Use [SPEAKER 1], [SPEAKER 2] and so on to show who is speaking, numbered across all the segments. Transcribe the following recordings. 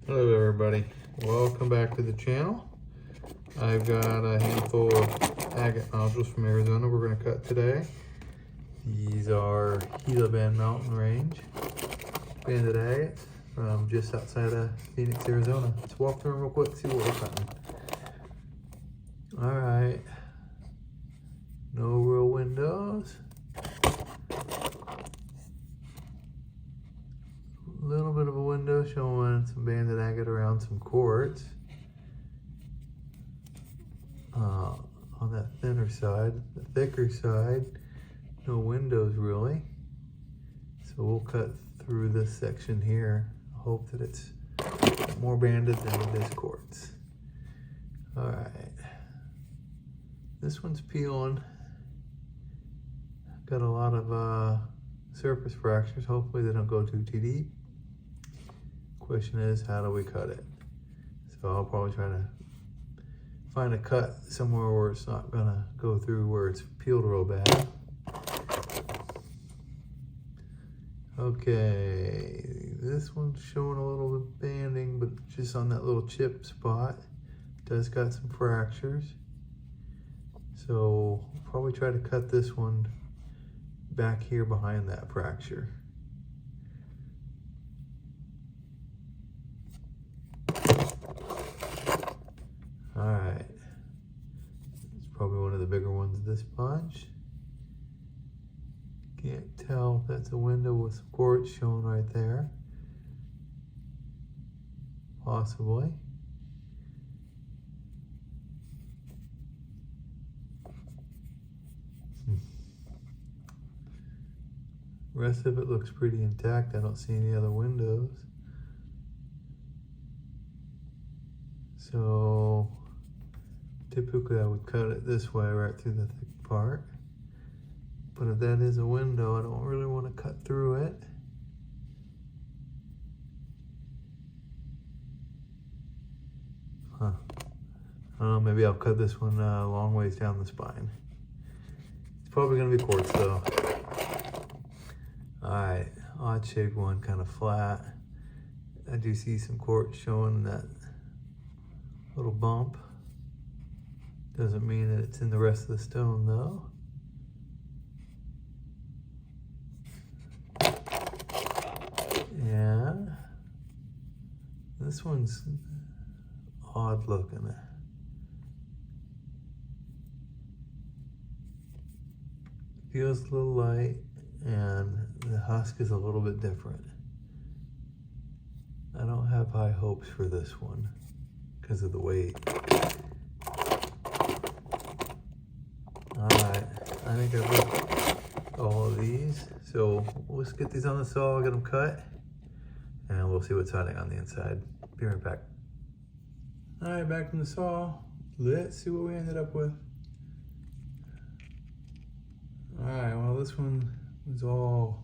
[SPEAKER 1] Hello everybody, welcome back to the channel. I've got a handful of agate nodules from Arizona we're going to cut today. These are Gila Band Mountain Range banded agates from just outside of Phoenix, Arizona. Let's walk through them real quick, see what we're cutting. Alright, no real windows. A little bit of a window showing some banded agate around some quartz. On that thinner side, the thicker side, no windows really. So we'll cut through this section here. Hope that it's more banded than it is quartz. All right, this one's peeling. Got a lot of surface fractures. Hopefully they don't go too deep. Question is, how do we cut it? So I'll probably try to find a cut somewhere where it's not gonna go through where it's peeled real bad. Okay, this one's showing a little bit banding, but just on that little chip spot. Does got some fractures. So I'll probably try to cut this one back here behind that fracture. All right, it's probably one of the bigger ones of this bunch. Can't tell if that's a window with some quartz showing right there. Possibly. Rest of it looks pretty intact. I don't see any other windows. So typically I would cut it this way right through the thick part. But if that is a window, I don't really want to cut through it. I don't know, maybe I'll cut this one a long ways down the spine. It's probably going to be quartz though. Alright, odd shaped one, kind of flat. I do see some quartz showing that little bump. Doesn't mean that it's in the rest of the stone though. And this one's odd looking. Feels a little light and the husk is a little bit different. I don't have high hopes for this one because of the weight. Alright, I think I've looked all of these. So let's get these on the saw, get them cut, and we'll see what's hiding on the inside. Be right back. Alright, back from the saw. Let's see what we ended up with. Alright, well this one was all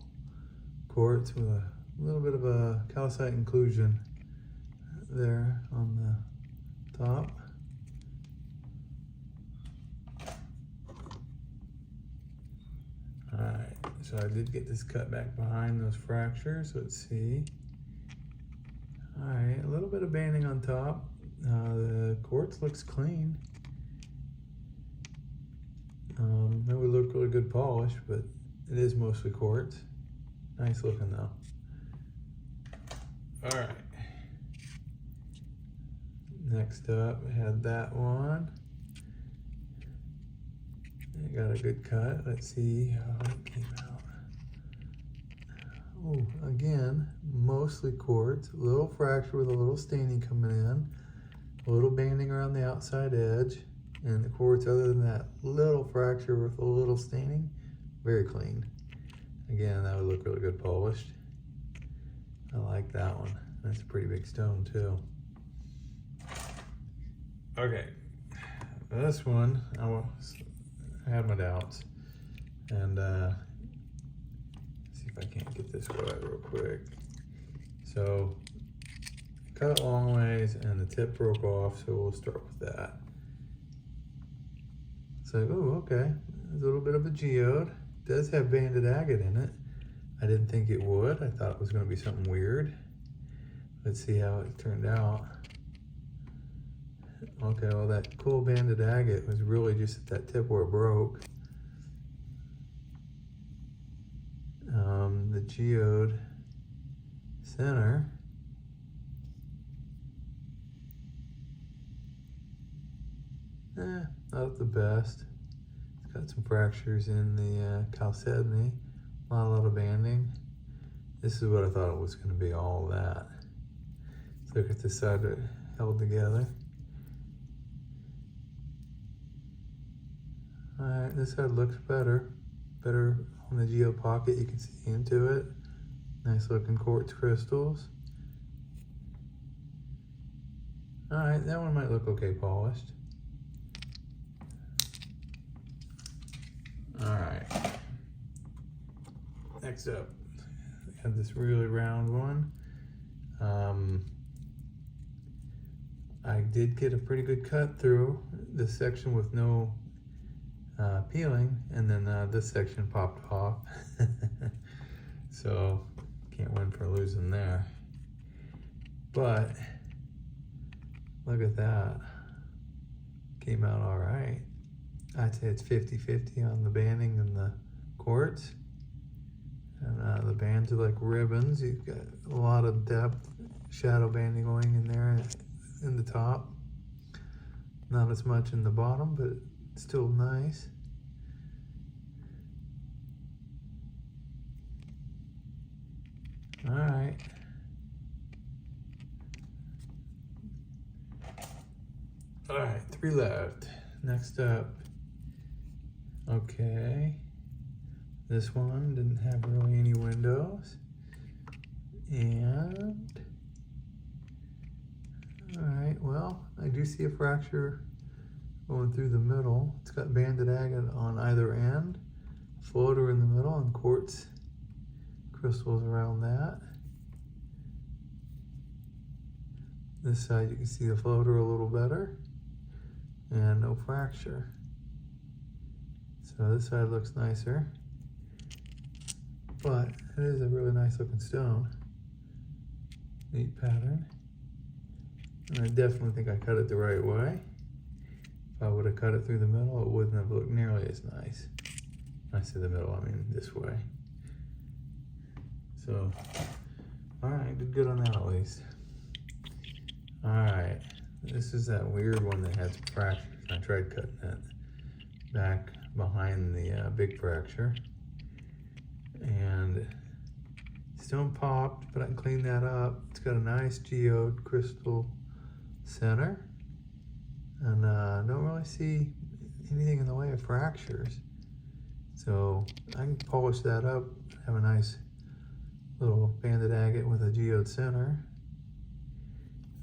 [SPEAKER 1] quartz with a little bit of a calcite inclusion there on the top. Alright, so I did get this cut back behind those fractures. Let's see. Alright, a little bit of banding on top. The quartz looks clean. That would look really good polish, but it is mostly quartz. Nice looking though. Alright. Next up, we had that one. I got a good cut. Let's see how it came out. Oh, again, mostly quartz. A little fracture with a little staining coming in. A little banding around the outside edge. And the quartz, other than that little fracture with a little staining, very clean. Again, that would look really good polished. I like that one. That's a pretty big stone too. Okay, this one, I had my doubts. And see if I can't get this right real quick. So, cut it long ways and the tip broke off, so we'll start with that. It's like, oh, okay, there's a little bit of a geode. It does have banded agate in it. I didn't think it would. I thought it was going to be something weird. Let's see how it turned out. Okay, well that cool banded agate was really just at that tip where it broke. The geode center. Not the best. It's got some fractures in the chalcedony, not a lot of banding. This is what I thought it was going to be, all of that. Let's look at this side that held together. Alright, this side looks better. Better on the geode pocket, you can see into it. Nice looking quartz crystals. Alright, that one might look okay polished. Alright. Next up, we have this really round one. I did get a pretty good cut through this section with no peeling, and then this section popped off. So can't win for losing there. But look at that. Came out all right. I'd say it's 50-50 on the banding and the quartz. And the bands are like ribbons. You've got a lot of depth, shadow banding going in there in the top. Not as much in the bottom, but still nice. All right. All right, 3 left. Next up. Okay. This one didn't have really any windows. And all right, well, I do see a fracture going through the middle. It's got banded agate on either end, floater in the middle, and quartz crystals around that. This side you can see the floater a little better, and no fracture. So this side looks nicer, but it is a really nice looking stone. Neat pattern. And I definitely think I cut it the right way. If I would have cut it through the middle, it wouldn't have looked nearly as nice. When I say the middle, I mean this way. So, all right, did good on that at least. All right, this is that weird one that had some fractures. I tried cutting it back behind the big fracture. And stone popped, but I can clean that up. It's got a nice geode crystal center. And don't really see anything in the way of fractures. So I can polish that up, have a nice little banded agate with a geode center.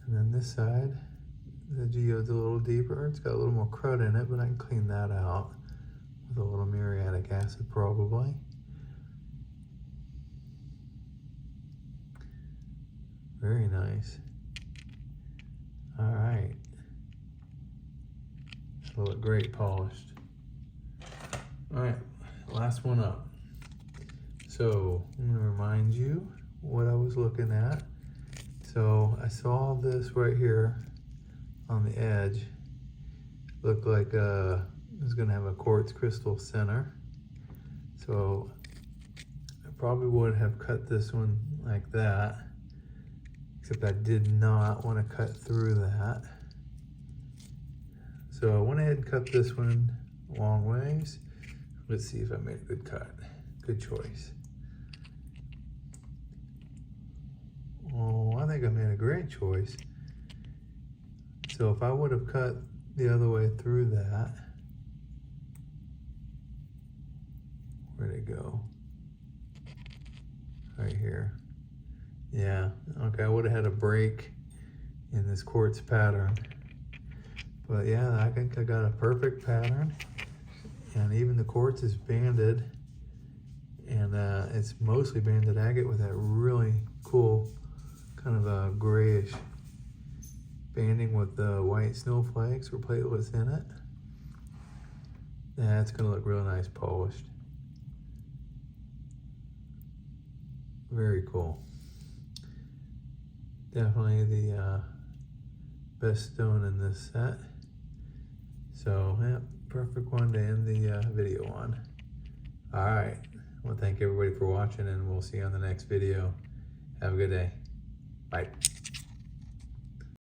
[SPEAKER 1] And then this side, the geode's a little deeper. It's got a little more crud in it, but I can clean that out with a little muriatic acid probably. Very nice. All right. It'll look great polished. All right, last one up. So I'm gonna remind you what I was looking at. So I saw this right here on the edge. Looked like it was gonna have a quartz crystal center. So I probably would have cut this one like that, except I did not want to cut through that. So I went ahead and cut this one long ways. Let's see if I made a good cut. Good choice. Oh, I think I made a great choice. So if I would have cut the other way through that, where'd it go? Right here. Yeah, okay, I would have had a break in this quartz pattern. But yeah, I think I got a perfect pattern. And even the quartz is banded. And it's mostly banded agate with that really cool kind of a grayish banding with the white snowflakes or platelets in it. That's gonna look real nice polished. Very cool. Definitely the best stone in this set. So, yeah, perfect one to end the video on. All right. Well, thank everybody for watching, and we'll see you on the next video. Have a good day. Bye.